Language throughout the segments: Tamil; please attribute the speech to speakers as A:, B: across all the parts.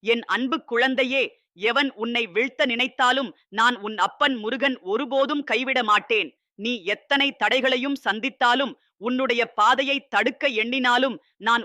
A: என் அன்பு குழந்தையே, எவன் உன்னை வீழ்த்த நினைத்தாலும் நான் உன் அப்பன் முருகன் ஒருபோதும் கைவிட மாட்டேன். நீ எத்தனை தடைகளையும் சந்தித்தாலும், உன்னுடைய பாதையை தடுக்க எண்ணினாலும் நான்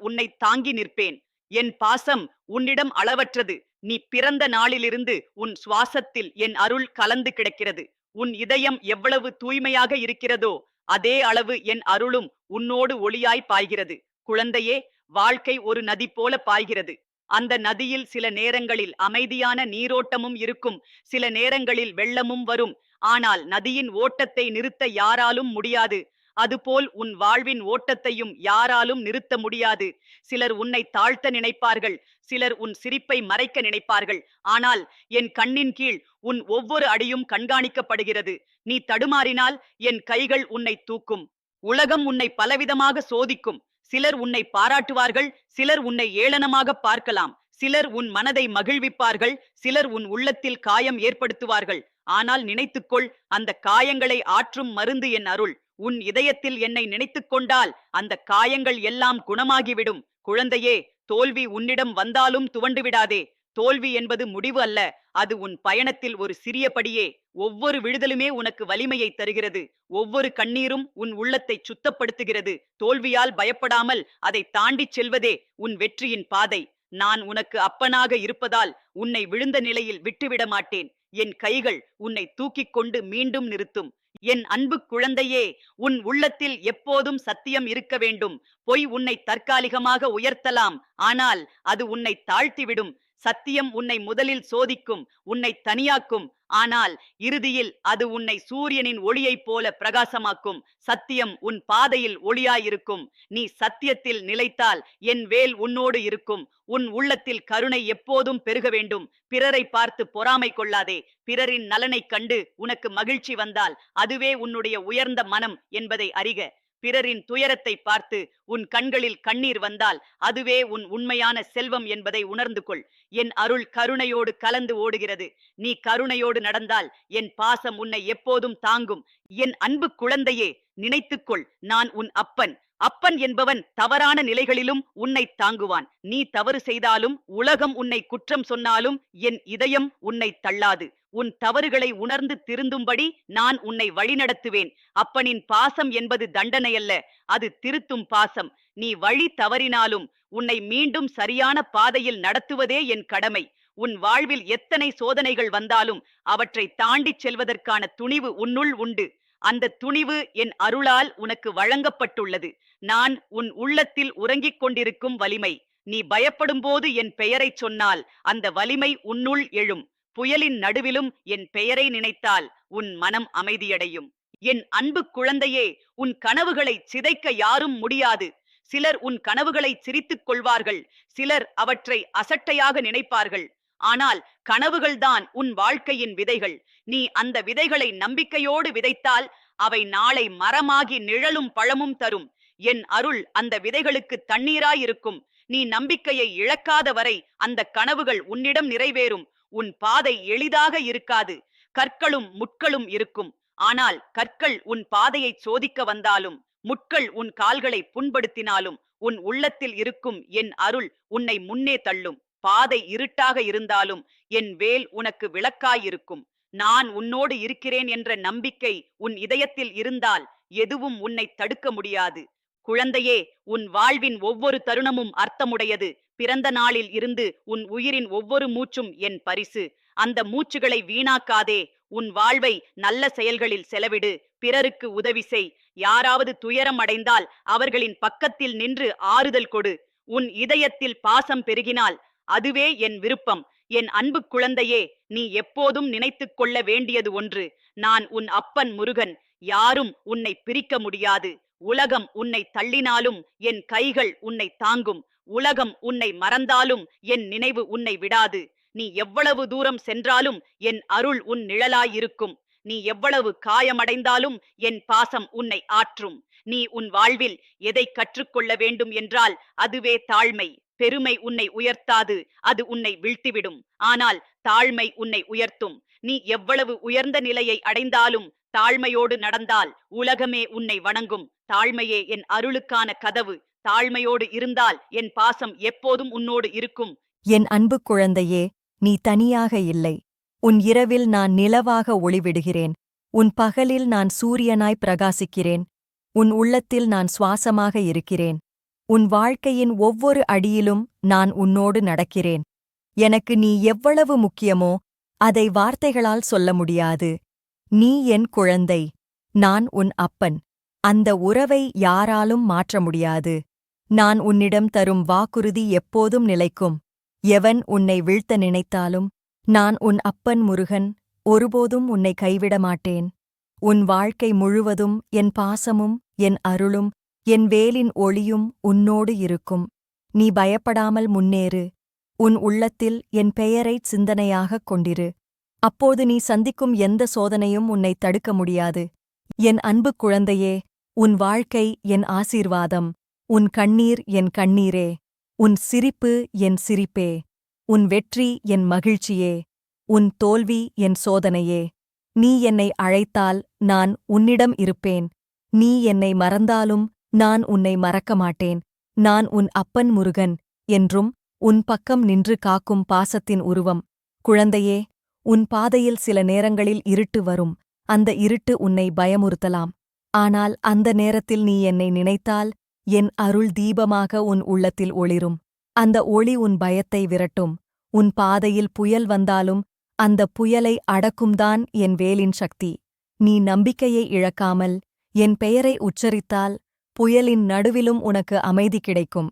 A: உன்னை தாங்கி நிற்பேன். என் பாசம் உன்னிடம் அளவற்றது. நீ பிறந்த நாளிலிருந்து உன் சுவாசத்தில் என் அருள் கலந்து கிடக்கிறது. உன் இதயம் எவ்வளவு தூய்மையாக இருக்கிறதோ அதே அளவு என் அருளும் உன்னோடு ஒளியாய் பாய்கிறது. குழந்தையே, வாழ்க்கை ஒரு நதி போல பாய்கிறது. அந்த நதியில் சில நேரங்களில் அமைதியான நீரோட்டமும் இருக்கும், சில நேரங்களில் வெள்ளமும் வரும். ஆனால் நதியின் ஓட்டத்தை நிறுத்த யாராலும் முடியாது. அதுபோல் உன் வாழ்வின் ஓட்டத்தையும் யாராலும் நிறுத்த முடியாது. சிலர் உன்னை தாழ்த்த நினைப்பார்கள், சிலர் உன் சிரிப்பை மறைக்க நினைப்பார்கள். ஆனால் என் கண்ணின் கீழ் உன் ஒவ்வொரு அடியும் கண்காணிக்கப்படுகிறது. நீ தடுமாறினால் என் கைகள் உன்னை தூக்கும். உலகம் உன்னை பலவிதமாக சோதிக்கும். சிலர் உன்னை பாராட்டுவார்கள், சிலர் உன்னை ஏளனமாக பார்க்கலாம். சிலர் உன் மனதை மகிழ்விப்பார்கள், சிலர் உன் உள்ளத்தில் காயம் ஏற்படுத்துவார்கள். ஆனால் நினைத்துக்கொள், அந்த காயங்களை ஆற்றும் மருந்து என் அருள். உன் இதயத்தில் என்னை நினைத்துக் கொண்டால் அந்த காயங்கள் எல்லாம் குணமாகிவிடும். குழந்தையே, தோல்வி உன்னிடம் வந்தாலும் துவண்டு விடாதே. தோல்வி என்பது முடிவு அல்ல, அது உன் பயணத்தில் ஒரு சிறிய படியே. ஒவ்வொரு விழுதலுமே உனக்கு வலிமையை தருகிறது. ஒவ்வொரு கண்ணீரும் உன் உள்ளத்தை சுத்தப்படுத்துகிறது. தோல்வியால் பயப்படாமல் அதை தாண்டிச் செல்வதே உன் வெற்றியின் பாதை. நான் உனக்கு அப்பனாக இருப்பதால் உன்னை விழுந்த நிலையில் விட்டுவிட மாட்டேன். என் கைகள் உன்னை தூக்கிக் கொண்டு மீண்டும் நிறுத்தும். என் அன்பு குழந்தையே, உன் உள்ளத்தில் எப்போதும் சத்தியம் இருக்க வேண்டும். பொய் உன்னை தற்காலிகமாக உயர்த்தலாம், ஆனால் அது உன்னை தாழ்த்திவிடும். சத்தியம் உன்னை முதலில் சோதிக்கும், உன்னை தனியாக்கும். ஆனால் இறுதியில் அது உன்னை சூரியனின் ஒளியைப் போல பிரகாசமாக்கும். சத்தியம் உன் பாதையில் ஒளியாயிருக்கும். நீ சத்தியத்தில் நிலைத்தால் என் வேல் உன்னோடு இருக்கும். உன் உள்ளத்தில் கருணை எப்போதும் பெருக வேண்டும். பிறரை பார்த்து பொறாமை கொள்ளாதே. பிறரின் நலனைக் கண்டு உனக்கு மகிழ்ச்சி வந்தால் அதுவே உன்னுடைய உயர்ந்த மனம் என்பதை அறிக. பிறரின் துயரத்தை பார்த்து உன் கண்களில் கண்ணீர் வந்தால் அதுவே உன் உண்மையான செல்வம் என்பதை உணர்ந்து கொள். என் அருள் கருணையோடு கலந்து ஓடுகிறது. நீ கருணையோடு நடந்தால் என் பாசம் உன்னை எப்போதும் தாங்கும். என் அன்பு குழந்தையே, நினைத்துக்கொள், நான் உன் அப்பன். அப்பன் என்பவன் தவறான நிலைகளிலும் உன்னை தாங்குவான். நீ தவறு செய்தாலும், உலகம் உன்னை குற்றம் சொன்னாலும் என் இதயம் உன்னை தள்ளாது. உன் தவறுகளை உணர்ந்து திருந்தும்படி நான் உன்னை வழிநடத்துவேன். அப்பனின் பாசம் என்பது தண்டனை அல்ல, அது திருத்தும் பாசம். நீ வழி தவறினாலும் உன்னை மீண்டும் சரியான பாதையில் நடத்துவதே என் கடமை. உன் வாழ்வில் எத்தனை சோதனைகள் வந்தாலும் அவற்றை தாண்டிச் செல்வதற்கான துணிவு உன்னுள் உண்டு. அந்த துணிவு என் அருளால் உனக்கு வழங்கப்பட்டுள்ளது. நான் உன் உள்ளத்தில் உறங்கிக் கொண்டிருக்கும் வலிமை. நீ பயப்படும் போது என் பெயரை சொன்னால் அந்த வலிமை உன்னுள் எழும். புயலின் நடுவிலும் என் பெயரை நினைத்தால் உன் மனம் அமைதியடையும். என் அன்பு குழந்தையே, உன் கனவுகளை சிதைக்க யாரும் முடியாது. சிலர் உன் கனவுகளை சிரித்துக் கொள்வார்கள், சிலர் அவற்றை அசட்டையாக நினைப்பார்கள். ஆனால் கனவுகள்தான் உன் வாழ்க்கையின் விதைகள். நீ அந்த விதைகளை நம்பிக்கையோடு விதைத்தால் அவை நாளை மரமாகி நிழலும் பழமும் தரும். என் அருள் அந்த விதைகளுக்கு தண்ணீராயிருக்கும். நீ நம்பிக்கையை இழக்காத வரை அந்த கனவுகள் உன்னிடம் நிறைவேறும். உன் பாதை எளிதாக இருக்காது. கற்களும் முட்களும் இருக்கும். ஆனால் கற்கள் உன் பாதையை சோதிக்க வந்தாலும், முட்கள் உன் கால்களை புண்படுத்தினாலும், உன் உள்ளத்தில் இருக்கும் என் அருள் உன்னை முன்னே தள்ளும். பாதை இருட்டாக இருந்தாலும் என் வேல் உனக்கு விளக்காயிருக்கும். நான் உன்னோடு இருக்கிறேன் என்ற நம்பிக்கை உன் இதயத்தில் இருந்தால் எதுவும் உன்னை தடுக்க முடியாது. குழந்தையே, உன் வாழ்வின் ஒவ்வொரு தருணமும் அர்த்தமுடையது. பிறந்த நாளில் இருந்து உன் உயிரின் ஒவ்வொரு மூச்சும் என் பரிசு. அந்த மூச்சுகளை வீணாக்காதே. உன் வாழ்வை நல்ல செயல்களில் செலவிடு. பிறருக்கு உதவி செய். யாராவது துயரம் அடைந்தால் அவர்களின் பக்கத்தில் நின்று ஆறுதல் கொடு. உன் இதயத்தில் பாசம் பெருகினால் அதுவே என் விருப்பம். என் அன்பு குழந்தையே, நீ எப்போதும் நினைத்துக் கொள்ள வேண்டியது ஒன்று. நான் உன் அப்பன் முருகன். யாரும் உன்னை பிரிக்க முடியாது. உலகம் உன்னை தள்ளினாலும் என் கைகள் உன்னை தாங்கும். உலகம் உன்னை மறந்தாலும் என் நினைவு உன்னை விடாது. நீ எவ்வளவு தூரம் சென்றாலும் என் அருள் உன் நிழலாயிருக்கும். நீ எவ்வளவு காயமடைந்தாலும் என் பாசம் உன்னை ஆற்றும். நீ உன் வாழ்வில் எதை கற்றுக்கொள்ள வேண்டும் என்றால் அதுவே தாழ்மை. பெருமை உன்னை உயர்த்தாது, அது உன்னை வீழ்த்திவிடும். ஆனால் தாழ்மை உன்னை உயர்த்தும். நீ எவ்வளவு உயர்ந்த நிலையை அடைந்தாலும் தாழ்மையோடு நடந்தால் உலகமே உன்னை வணங்கும். தாழ்மையே என் அருளுக்கான கதவு. தாழ்மையோடு இருந்தால் என் பாசம் எப்போதும் உன்னோடு இருக்கும்.
B: என் அன்பு குழந்தையே, நீ தனியாக இல்லை. உன் இரவில் நான் நிலவாக ஒளிவிடுகிறேன். உன் பகலில் நான் சூரியனாய் பிரகாசிக்கிறேன். உன் உள்ளத்தில் நான் சுவாசமாக இருக்கிறேன். உன் வாழ்க்கையின் ஒவ்வொரு அடியிலும் நான் உன்னோடு நடக்கிறேன். எனக்கு நீ எவ்வளவு முக்கியமோ அதை வார்த்தைகளால் சொல்ல முடியாது. நீ என் குழந்தை. நான் உன் அப்பன். அந்த உறவை யாராலும் மாற்ற முடியாது. நான் உன்னிடம் தரும் வாக்குறுதி எப்போதும் நிலைக்கும். எவன் உன்னை வீழ்த்த நினைத்தாலும் நான் உன் அப்பன் முருகன் ஒருபோதும் உன்னை கைவிட மாட்டேன். உன் வாழ்க்கை முழுவதும் என் பாசமும் என் அருளும் என் வேலின் ஒளியும் உன்னோடு இருக்கும். நீ பயப்படாமல் முன்னேறு. உன் உள்ளத்தில் என் பெயரைச் சிந்தனையாகக் கொண்டிரு. அப்போது நீ சந்திக்கும் எந்த சோதனையும் உன்னை தடுக்க முடியாது. என் அன்பு குழந்தையே, உன் வாழ்க்கை என் ஆசீர்வாதம். உன் கண்ணீர் என் கண்ணீரே. உன் சிரிப்பு என் சிரிப்பே. உன் வெற்றி என் மகிழ்ச்சியே. உன் தோல்வி என் சோதனையே. நீ என்னை அழைத்தால் நான் உன்னிடம் இருப்பேன். நீ என்னை மறந்தாலும் நான் உன்னை மறக்க மாட்டேன். நான் உன் அப்பன் முருகன் என்றும் உன் பக்கம் நின்று காக்கும் பாசத்தின் உருவம். குழந்தையே, உன் பாதையில் சில நேரங்களில் இருட்டு வரும். அந்த இருட்டு உன்னை பயமுறுத்தலாம். ஆனால் அந்த நேரத்தில் நீ என்னை நினைத்தால் என் அருள் தீபமாக உன் உள்ளத்தில் ஒளிரும். அந்த ஒளி உன் பயத்தை விரட்டும். உன் பாதையில் புயல் வந்தாலும் அந்த புயலை அடக்கும்தான் என் வேலின் சக்தி. நீ நம்பிக்கையை இழக்காமல் என் பெயரை உச்சரித்தால் புயலின் நடுவிலும் உனக்கு அமைதி கிடைக்கும்.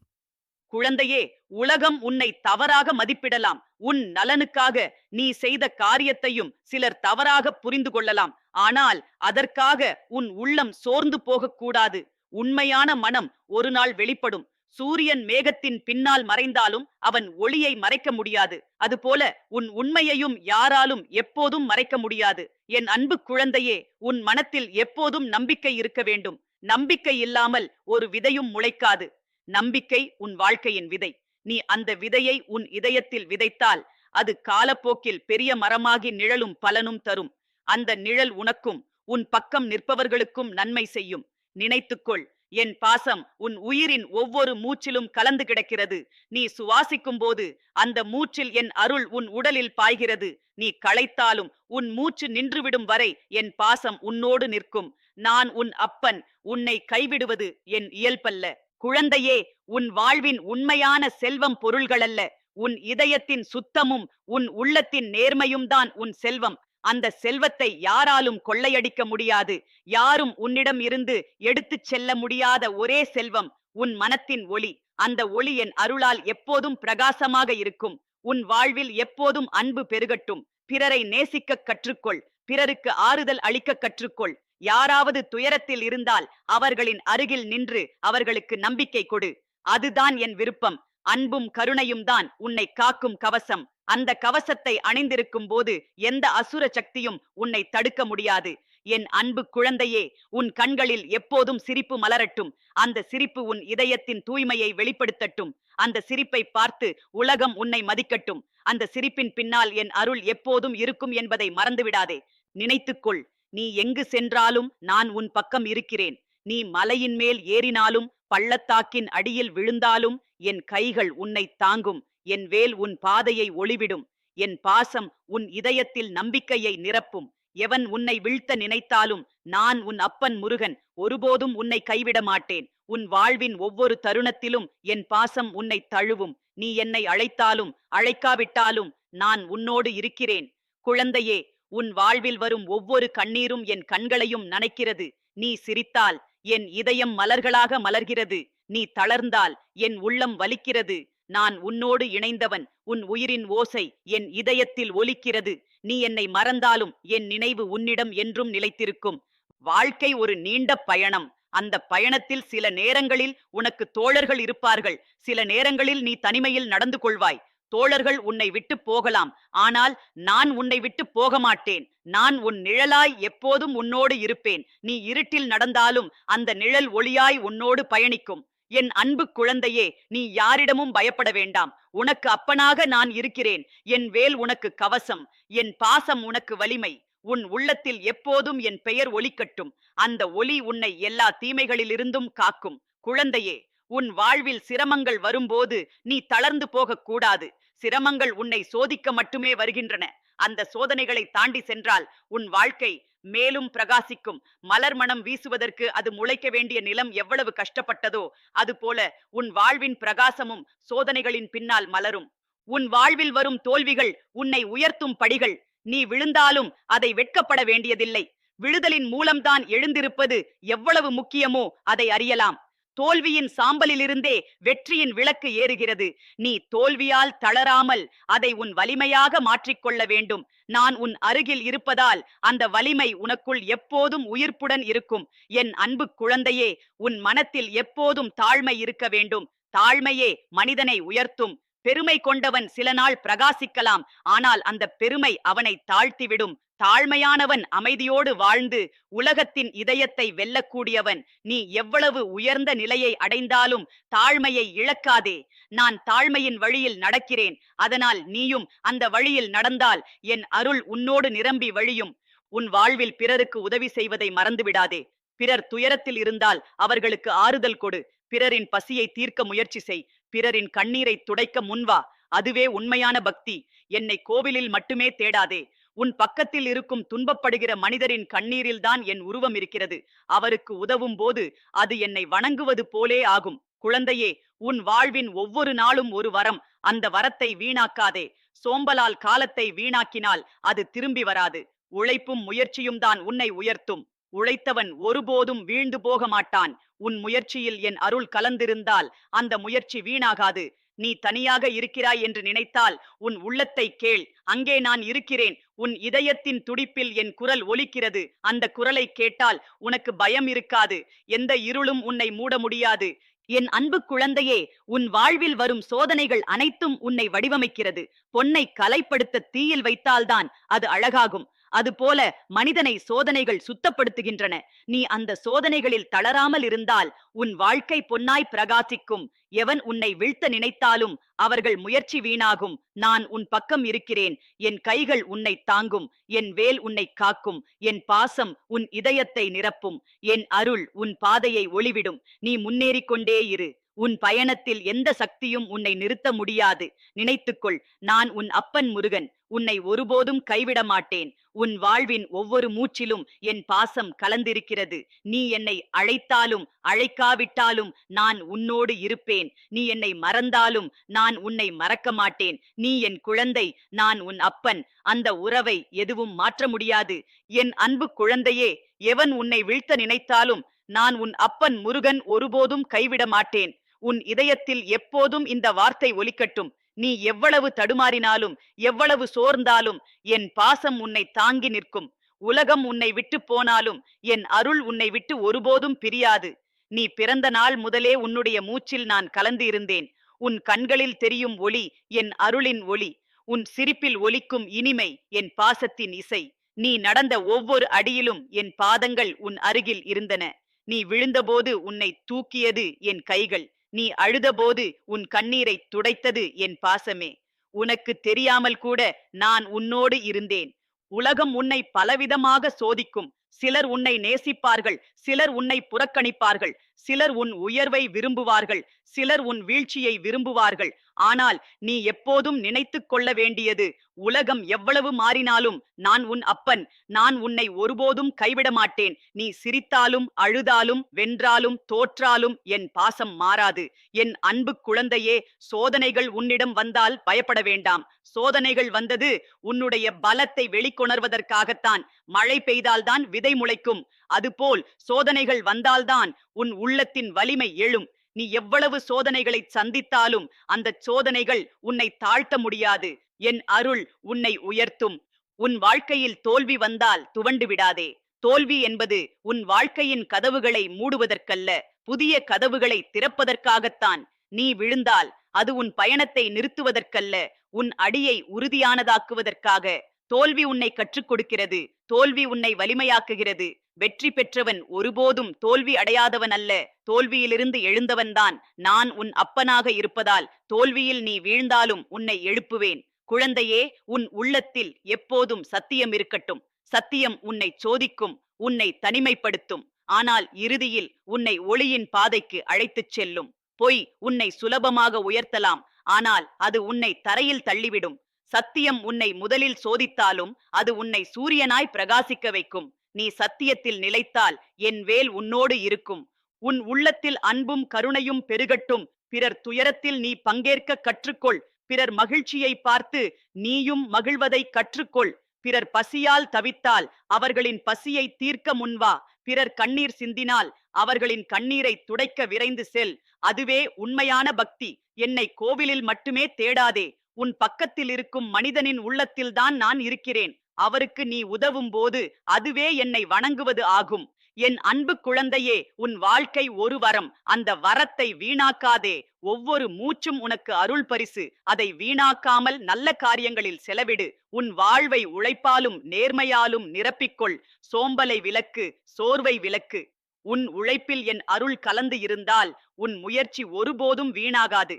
A: குழந்தையே, உலகம் உன்னை தவறாக மதிப்பிடலாம். உன் நலனுக்காக நீ செய்த காரியத்தையும் சிலர் தவறாக புரிந்து கொள்ளலாம். ஆனால் அதற்காக உன் உள்ளம் சோர்ந்து போகக்கூடாது. உண்மையான மனம் ஒரு நாள் வெளிப்படும். சூரியன் மேகத்தின் பின்னால் மறைந்தாலும் அவன் ஒளியை மறைக்க முடியாது. அதுபோல உன் உண்மையையும் யாராலும் எப்போதும் மறைக்க முடியாது. என் அன்பு குழந்தையே, உன் மனத்தில் எப்போதும் நம்பிக்கை இருக்க வேண்டும். நம்பிக்கை இல்லாமல் ஒரு விதையும் முளைக்காது. நம்பிக்கை உன் வாழ்க்கையின் விதை. நீ அந்த விதையை உன் இதயத்தில் விதைத்தால் அது காலப்போக்கில் பெரிய மரமாகி நிழலும் பலனும் தரும். அந்த நிழல் உனக்கும் உன் பக்கம் நிற்பவர்களுக்கும் நன்மை செய்யும். நினைத்துக்கொள், என் பாசம் உன் உயிரின் ஒவ்வொரு மூச்சிலும் கலந்து கிடக்கிறது. நீ சுவாசிக்கும் போது அந்த மூச்சில் என் அருள் உன் உடலில் பாய்கிறது. நீ களைத்தாலும் உன் மூச்சு நின்றுவிடும் வரை என் பாசம் உன்னோடு நிற்கும். நான் உன் அப்பன். உன்னை கைவிடுவது என் இயல்பல்ல. குழந்தையே, உன் வாழ்வின் உண்மையான செல்வம் பொருள்களல்ல. உன் இதயத்தின் சுத்தமும் உன் உள்ளத்தின் நேர்மையும் தான் உன் செல்வம். அந்த செல்வத்தை யாராலும் கொள்ளையடிக்க முடியாது. யாரும் உன்னிடம் இருந்து எடுத்துச் செல்ல முடியாத ஒரே செல்வம் உன் மனத்தின் ஒளி. அந்த ஒளி என் அருளால் எப்போதும் பிரகாசமாக இருக்கும். உன் வாழ்வில் எப்போதும் அன்பு பெருகட்டும். பிறரை நேசிக்க கற்றுக்கொள். பிறருக்கு ஆறுதல் அளிக்க கற்றுக்கொள். யாராவது துயரத்தில் இருந்தால் அவர்களின் அருகில் நின்று அவர்களுக்கு நம்பிக்கை கொடு. அதுதான் என் விருப்பம். அன்பும் கருணையும் தான் உன்னை காக்கும் கவசம். அந்த கவசத்தை அணிந்திருக்கும் போது எந்த அசுர சக்தியும் உன்னை தடுக்க முடியாது. என் அன்பு குழந்தையே, உன் கண்களில் எப்போதும் சிரிப்பு மலரட்டும். அந்த சிரிப்பு உன் இதயத்தின் தூய்மையை வெளிப்படுத்தட்டும். அந்த சிரிப்பை பார்த்து உலகம் உன்னை மதிக்கட்டும். அந்த சிரிப்பின் பின்னால் என் அருள் எப்போதும் இருக்கும் என்பதை மறந்துவிடாதே. நினைத்துக்கொள், நீ எங்கு சென்றாலும் நான் உன் பக்கம் இருக்கிறேன். நீ மலையின் மேல் ஏறினாலும் பள்ளத்தாக்கின் அடியில் விழுந்தாலும் என் கைகள் உன்னை தாங்கும். என் வேல் உன் பாதையை ஒளிவிடும். என் பாசம் உன் இதயத்தில் நம்பிக்கையை நிரப்பும். எவன் உன்னை வீழ்த்த நினைத்தாலும் நான் உன் அப்பன் முருகன் ஒருபோதும் உன்னை கைவிட மாட்டேன். உன் வாழ்வின் ஒவ்வொரு தருணத்திலும் என் பாசம் உன்னை தழுவும். நீ என்னை அழைத்தாலும் அழைக்காவிட்டாலும் நான் உன்னோடு இருக்கிறேன். குழந்தையே, உன் வாழ்வில் வரும் ஒவ்வொரு கண்ணீரும் என் கண்களையும் நனைக்கிறது. நீ சிரித்தால் என் இதயம் மலர்களாக மலர்கிறது. நீ தளர்ந்தால் என் உள்ளம் வலிக்கிறது. நான் உன்னோடு இணைந்தவன். உன் உயிரின் ஓசை என் இதயத்தில் ஒலிக்கிறது. நீ என்னை மறந்தாலும் என் நினைவு உன்னிடம் என்றும் நிலைத்திருக்கும். வாழ்க்கை ஒரு நீண்ட பயணம். அந்த பயணத்தில் சில நேரங்களில் உனக்கு தோழர்கள் இருப்பார்கள். சில நேரங்களில் நீ தனிமையில் நடந்து கொள்வாய். தோழர்கள் உன்னை விட்டு போகலாம். ஆனால் நான் உன்னை விட்டு போக மாட்டேன். நான் உன் நிழலாய் எப்போதும் உன்னோடு இருப்பேன். நீ இருட்டில் நடந்தாலும் அந்த நிழல் ஒளியாய் உன்னோடு பயணிக்கும். என் அன்பு குழந்தையே, நீ யாரிடமும் பயப்பட வேண்டாம். உனக்கு அப்பனாக நான் இருக்கிறேன். என் வேல் உனக்கு கவசம். என் பாசம் உனக்கு வலிமை. உன் உள்ளத்தில் எப்போதும் என் பெயர் ஒலிக்கட்டும். அந்த ஒலி உன்னை எல்லா தீமைகளிலிருந்தும் காக்கும். குழந்தையே, உன் வாழ்வில் சிரமங்கள் வரும்போது நீ தளர்ந்து போகக்கூடாது. சிரமங்கள் உன்னை சோதிக்க மட்டுமே வருகின்றன. அந்த சோதனைகளை தாண்டி சென்றால் உன் வாழ்க்கை மேலும் பிரகாசிக்கும். மலர் மணம் வீசுவதற்கு அது முளைக்க வேண்டிய நிலம் எவ்வளவு கஷ்டப்பட்டதோ அதுபோல உன் வாழ்வின் பிரகாசமும் சோதனைகளின் பின்னால் மலரும். உன் வாழ்வில் வரும் தோல்விகள் உன்னை உயர்த்தும் படிகள். நீ விழுந்தாலும் அதை வெட்கப்பட வேண்டியதில்லை. விழுதலின் மூலம்தான் எழுந்திருப்பது எவ்வளவு முக்கியமோ அதை அறியலாம். தோல்வியின் சாம்பலிலிருந்தே வெற்றியின் விளக்கு ஏறுகிறது. நீ தோல்வியால் தளராமல் அதை உன் வலிமையாக மாற்றிக்கொள்ள வேண்டும். நான் உன் அருகில் இருப்பதால் அந்த வலிமை உனக்குள் எப்போதும் உயிர்ப்புடன் இருக்கும். என் அன்பு குழந்தையே, உன் மனத்தில் எப்போதும் தாழ்மை இருக்க வேண்டும். தாழ்மையே மனிதனை உயர்த்தும். பெருமை கொண்டவன் சில நாள் பிரகாசிக்கலாம், ஆனால் அந்த பெருமை அவனை தாழ்த்திவிடும். தாழ்மையானவன் அமைதியோடு வாழ்ந்து உலகத்தின் இதயத்தை வெல்லக்கூடியவன். நீ எவ்வளவு உயர்ந்த நிலையை அடைந்தாலும் தாழ்மையை இழக்காதே. நான் தாழ்மையின் வழியில் நடக்கிறேன், அதனால் நீயும் அந்த வழியில் நடந்தால் என் அருள் உன்னோடு நிரம்பி வழியும். உன் வாழ்வில் பிறருக்கு உதவி செய்வதை மறந்துவிடாதே. பிறர் துயரத்தில் இருந்தால் அவர்களுக்கு ஆறுதல் கொடு. பிறரின் பசியை தீர்க்க முயற்சி செய். பிறரின் கண்ணீரை துடைக்க முன்வா. அதுவே உண்மையான பக்தி. என்னை கோவிலில் மட்டுமே தேடாதே. உன் பக்கத்தில் இருக்கும் துன்பப்படுகிற மனிதரின் கண்ணீரில்தான் என் உருவம் இருக்கிறது. அவருக்கு உதவும் போது அது என்னை வணங்குவது போலே ஆகும். குழந்தையே, உன் வாழ்வின் ஒவ்வொரு நாளும் ஒரு வரம். அந்த வரத்தை வீணாக்காதே. சோம்பலால் காலத்தை வீணாக்கினால் அது திரும்பி வராது. உழைப்பும் முயற்சியும் தான் உன்னை உயர்த்தும். உழைத்தவன் ஒருபோதும் வீழ்ந்து போக மாட்டான். உன் முயற்சியில் என் அருள் கலந்திருந்தால் அந்த முயற்சி வீணாகாது. நீ தனியாக இருக்கிறாய் என்று நினைத்தால் உன் உள்ளத்தை கேள். அங்கே நான் இருக்கிறேன். உன் இதயத்தின் துடிப்பில் என் குரல் ஒலிக்கிறது. அந்த குரலை கேட்டால் உனக்கு பயம் இருக்காது. எந்த இருளும் உன்னை மூட முடியாது. என் அன்பு குழந்தையே, உன் வாழ்வில் வரும் சோதனைகள் அனைத்தும் உன்னை வடிவமைக்கிறது. பொன்னை கலைப்படுத்த தீயில் வைத்தால்தான் அது அழகாகும். அதுபோல மனிதனை சோதனைகள் சுத்தப்படுத்துகின்றன. நீ அந்த சோதனைகளில் தளராமல் இருந்தால் உன் வாழ்க்கை பொன்னாய் பிரகாசிக்கும். எவன் உன்னை வீழ்த்த நினைத்தாலும் அவர்கள் முயற்சி வீணாகும். நான் உன் பக்கம் இருக்கிறேன். என் கைகள் உன்னை தாங்கும். என் வேல் உன்னை காக்கும். என் பாசம் உன் இதயத்தை நிரப்பும். என் அருள் உன் பாதையை ஒளிவிடும். நீ முன்னேறிக்கொண்டே இரு. உன் பயணத்தில் எந்த சக்தியும் உன்னை நிறுத்த முடியாது. நினைத்துக்கொள், நான் உன் அப்பன் முருகன். உன்னை ஒருபோதும் கைவிட மாட்டேன். உன் வாழ்வின் ஒவ்வொரு மூச்சிலும் என் பாசம் கலந்திருக்கிறது. நீ என்னை அழைத்தாலும் அழைக்காவிட்டாலும் நான் உன்னோடு இருப்பேன். நீ என்னை மறந்தாலும் நான் உன்னை மறக்க மாட்டேன். நீ என் குழந்தை, நான் உன் அப்பன். அந்த உறவை எதுவும் மாற்ற முடியாது. என் அன்பு குழந்தையே, எவன் உன்னை வீழ்த்த நினைத்தாலும் நான் உன் அப்பன் முருகன் ஒருபோதும் கைவிட மாட்டேன். உன் இதயத்தில் எப்போதும் இந்த வார்த்தை ஒலிக்கட்டும். நீ எவ்வளவு தடுமாறினாலும் எவ்வளவு சோர்ந்தாலும் என் பாசம் உன்னை தாங்கி நிற்கும். உலகம் உன்னை விட்டு போனாலும் என் அருள் உன்னை விட்டு ஒருபோதும் பிரியாது. நீ பிறந்த நாள் முதலே உன்னுடைய மூச்சில் நான் கலந்து இருந்தேன். உன் கண்களில் தெரியும் ஒளி என் அருளின் ஒளி. உன் சிரிப்பில் ஒலிக்கும் இனிமை என் பாசத்தின் இசை. நீ நடந்த ஒவ்வொரு அடியிலும் என் பாதங்கள் உன் அருகில் இருந்தன. நீ விழுந்தபோது உன்னை தூக்கியது என் கைகள். நீ அழுதபோது உன் கண்ணீரை துடைத்தது என் பாசமே. உனக்கு தெரியாமல் கூட நான் உன்னோடு இருந்தேன். உலகம் உன்னை பலவிதமாக சோதிக்கும். சிலர் உன்னை நேசிப்பார்கள், சிலர் உன்னை புறக்கணிப்பார்கள், சிலர் உன் உயர்வை விரும்புவார்கள், சிலர் உன் வீழ்ச்சியை விரும்புவார்கள். ஆனால் நீ எப்போதும் நினைத்துக் கொள்ள வேண்டியது, உலகம் எவ்வளவு மாறினாலும் நான் உன் அப்பன். நான் உன்னை ஒருபோதும் கைவிட மாட்டேன். நீ சிரித்தாலும் அழுதாலும் வென்றாலும் தோற்றாலும் என் பாசம் மாறாது. என் அன்பு குழந்தையே, சோதனைகள் உன்னிடம் வந்தால் பயப்பட வேண்டாம். சோதனைகள் வந்தது உன்னுடைய பலத்தை வெளிக்கொணர்வதற்காகத்தான். மழை பெய்தால்தான் விதை முளைக்கும். அதுபோல் சோதனைகள் வந்தால்தான் உன் உள்ளத்தின் வலிமை எழும். நீ எவ்வளவு சோதனைகளை சந்தித்தாலும் அந்த சோதனைகள் உன்னை தாழ்த்த முடியாது. என் அருள் உன்னை உயர்த்தும். உன் வாழ்க்கையில் தோல்வி வந்தால் துவண்டு விடாதே. தோல்வி என்பது உன் வாழ்க்கையின் கதவுகளை மூடுவதற்கல்ல, புதிய கதவுகளை திறப்பதற்காகத்தான். நீ விழுந்தால் அது உன் பயணத்தை நிறுத்துவதற்கல்ல, உன் அடியை உறுதியானதாக்குவதற்காக. தோல்வி உன்னை கற்றுக் கொடுக்கிறது. தோல்வி உன்னை வலிமையாக்குகிறது. வெற்றி பெற்றவன் ஒருபோதும் தோல்வி அடையாதவன் அல்ல, தோல்வியிலிருந்து எழுந்தவன்தான். நான் உன் அப்பனாக இருப்பதால் தோல்வியில் நீ வீழ்ந்தாலும் உன்னை எழுப்புவேன். குழந்தையே, உன் உள்ளத்தில் எப்போதும் சத்தியம் இருக்கட்டும். சத்தியம் உன்னை சோதிக்கும், உன்னை தனிமைப்படுத்தும். ஆனால் இறுதியில் உன்னை ஒளியின் பாதைக்கு அழைத்துச் செல்லும். பொய் உன்னை சுலபமாக உயர்த்தலாம், ஆனால் அது உன்னை தரையில் தள்ளிவிடும். சத்தியம் உன்னை முதலில் சோதித்தாலும் அது உன்னை சூரியனாய் பிரகாசிக்க வைக்கும். நீ சத்தியத்தில் நிலைத்தால் என் வேல் உன்னோடு இருக்கும். உன் உள்ளத்தில் அன்பும் கருணையும் பெருகட்டும். பிறர் துயரத்தில் நீ பங்கேற்க கற்றுக்கொள். பிறர் மகிழ்ச்சியை பார்த்து நீயும் மகிழ்வதை கற்றுக்கொள். பிறர் பசியால் தவித்தால் அவர்களின் பசியை தீர்க்க முன்வா. பிறர் கண்ணீர் சிந்தினால் அவர்களின் கண்ணீரை துடைக்க விரைந்து செல். அதுவே உண்மையான பக்தி. என்னை கோவிலில் மட்டுமே தேடாதே. உன் பக்கத்தில் இருக்கும் மனிதனின் உள்ளத்தில்தான் நான் இருக்கிறேன். அவருக்கு நீ உதவும் போது அதுவே என்னை வணங்குவது ஆகும். என் அன்பு குழந்தையே, உன் வாழ்க்கை ஒரு வரம். அந்த வரத்தை வீணாக்காதே. ஒவ்வொரு மூச்சும் உனக்கு அருள் பரிசு. அதை வீணாக்காமல் நல்ல காரியங்களில் செலவிடு. உன் வாழ்வை உழைப்பாலும் நேர்மையாலும் நிரப்பிக்கொள். சோம்பலை விலக்கு, சோர்வை விலக்கு. உன் உழைப்பில் என் அருள் கலந்து இருந்தால் உன் முயற்சி ஒருபோதும் வீணாகாது.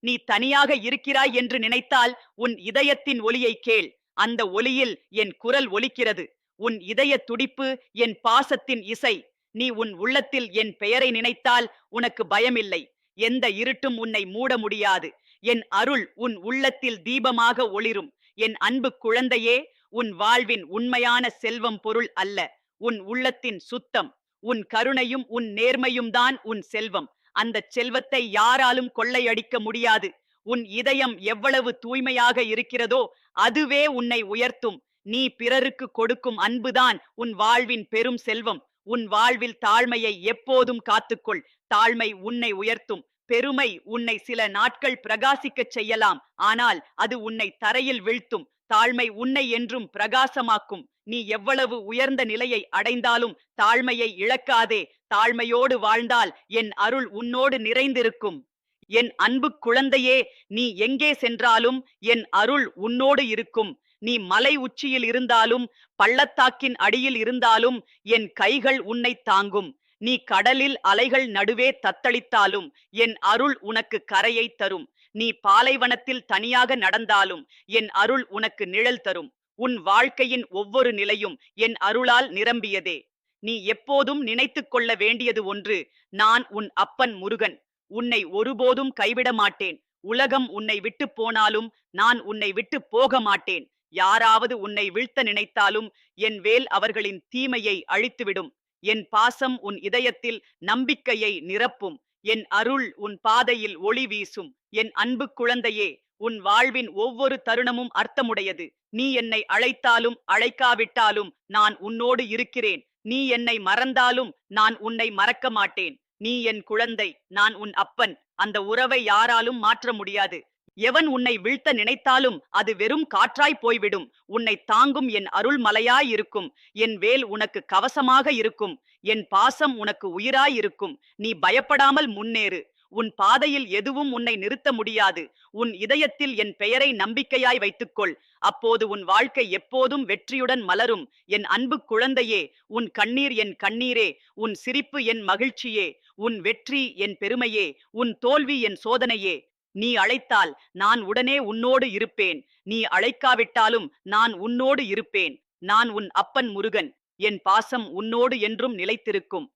A: நீ தனியாக இருக்கிறாய் என்று நினைத்தால் உன் இதயத்தின் ஒலியை கேள். அந்த ஒலியில் என் குரல் ஒலிக்கிறது. உன் இதய துடிப்பு என் பாசத்தின் இசை. நீ உன் உள்ளத்தில் என் பெயரை நினைத்தால் உனக்கு பயமில்லை. எந்த இருட்டும் உன்னை மூட முடியாது. என் அருள் உன் உள்ளத்தில் தீபமாக ஒளிரும். என் அன்பு குழந்தையே, உன் வாழ்வின் உண்மையான செல்வம் பொருள் அல்ல, உன் உள்ளத்தின் சுத்தம். உன் கருணையும் உன் நேர்மையும் தான் உன் செல்வம். அந்த செல்வத்தை யாராலும் கொள்ளையடிக்க முடியாது. உன் இதயம் எவ்வளவு தூய்மையாக இருக்கிறதோ அதுவே உன்னை உயர்த்தும். நீ பிறருக்கு கொடுக்கும் அன்புதான் உன் வாழ்வின் பெரும் செல்வம். உன் வாழ்வில் தாழ்மையை எப்போதும் காத்துக்கொள். தாழ்மை உன்னை உயர்த்தும். பெருமை உன்னை சில நாட்கள் பிரகாசிக்கச் செய்யலாம், ஆனால் அது உன்னை தரையில் வீழ்த்தும். தாழ்மை உன்னை என்றும் பிரகாசமாக்கும். நீ எவ்வளவு உயர்ந்த நிலையை அடைந்தாலும் தாழ்மையை இழக்காதே. தாழ்மையோடு வாழ்ந்தால் என் அருள் உன்னோடு நிறைந்திருக்கும். என் அன்பு குழந்தையே, நீ எங்கே சென்றாலும் என் அருள் உன்னோடு இருக்கும். நீ மலை உச்சியில் இருந்தாலும் பள்ளத்தாக்கின் அடியில் இருந்தாலும் என் கைகள் உன்னை தாங்கும். நீ கடலில் அலைகள் நடுவே தத்தளித்தாலும் என் அருள் உனக்கு கரையை தரும். நீ பாலைவனத்தில் தனியாக நடந்தாலும் என் அருள் உனக்கு நிழல் தரும். உன் வாழ்க்கையின் ஒவ்வொரு நிலையும் என் அருளால் நிரம்பியதே. நீ எப்போதும் நினைத்துக் கொள்ள வேண்டியது ஒன்று: நான் உன் அப்பன் முருகன். உன்னை ஒருபோதும் கைவிட மாட்டேன். உலகம் உன்னை விட்டு போனாலும் நான் உன்னை விட்டு போக மாட்டேன். யாராவது உன்னை வீழ்த்த நினைத்தாலும் என் வேல் அவர்களின் தீமையை அழித்துவிடும். என் பாசம் உன் இதயத்தில் நம்பிக்கையை நிரப்பும். என் அருள் உன் பாதையில் ஒளி வீசும். என் அன்பு குழந்தையே, உன் வாழ்வின் ஒவ்வொரு தருணமும் அர்த்தமுடையது. நீ என்னை அழைத்தாலும் அழைக்காவிட்டாலும் நான் உன்னோடு இருக்கிறேன். நீ என்னை மறந்தாலும் நான் உன்னை மறக்க மாட்டேன். நீ என் குழந்தை, நான் உன் அப்பன். அந்த உறவை யாராலும் மாற்ற முடியாது. எவன் உன்னை வீழ்த்த நினைத்தாலும் அது வெறும் காற்றாய் போய்விடும். உன்னை தாங்கும் என் அருள் மலையாயிருக்கும். என் வேல் உனக்கு கவசமாக இருக்கும். என் பாசம் உனக்கு உயிராயிருக்கும். நீ பயப்படாமல் முன்னேறு. உன் பாதையில் எதுவும் உன்னை நிறுத்த முடியாது. உன் இதயத்தில் என் பெயரை நம்பிக்கையாய் வைத்துக்கொள். அப்போது உன் வாழ்க்கை எப்போதும் வெற்றியுடன் மலரும். என் அன்பு குழந்தையே, உன் கண்ணீர் என் கண்ணீரே, உன் சிரிப்பு என் மகிழ்ச்சியே, உன் வெற்றி என் பெருமையே, உன் தோல்வி என் சோதனையே. நீ அழைத்தால் நான் உடனே உன்னோடு இருப்பேன். நீ அழைக்காவிட்டாலும் நான் உன்னோடு இருப்பேன். நான் உன் அப்பன் முருகன். என் பாசம் உன்னோடு என்றும் நிலைத்திருக்கும்.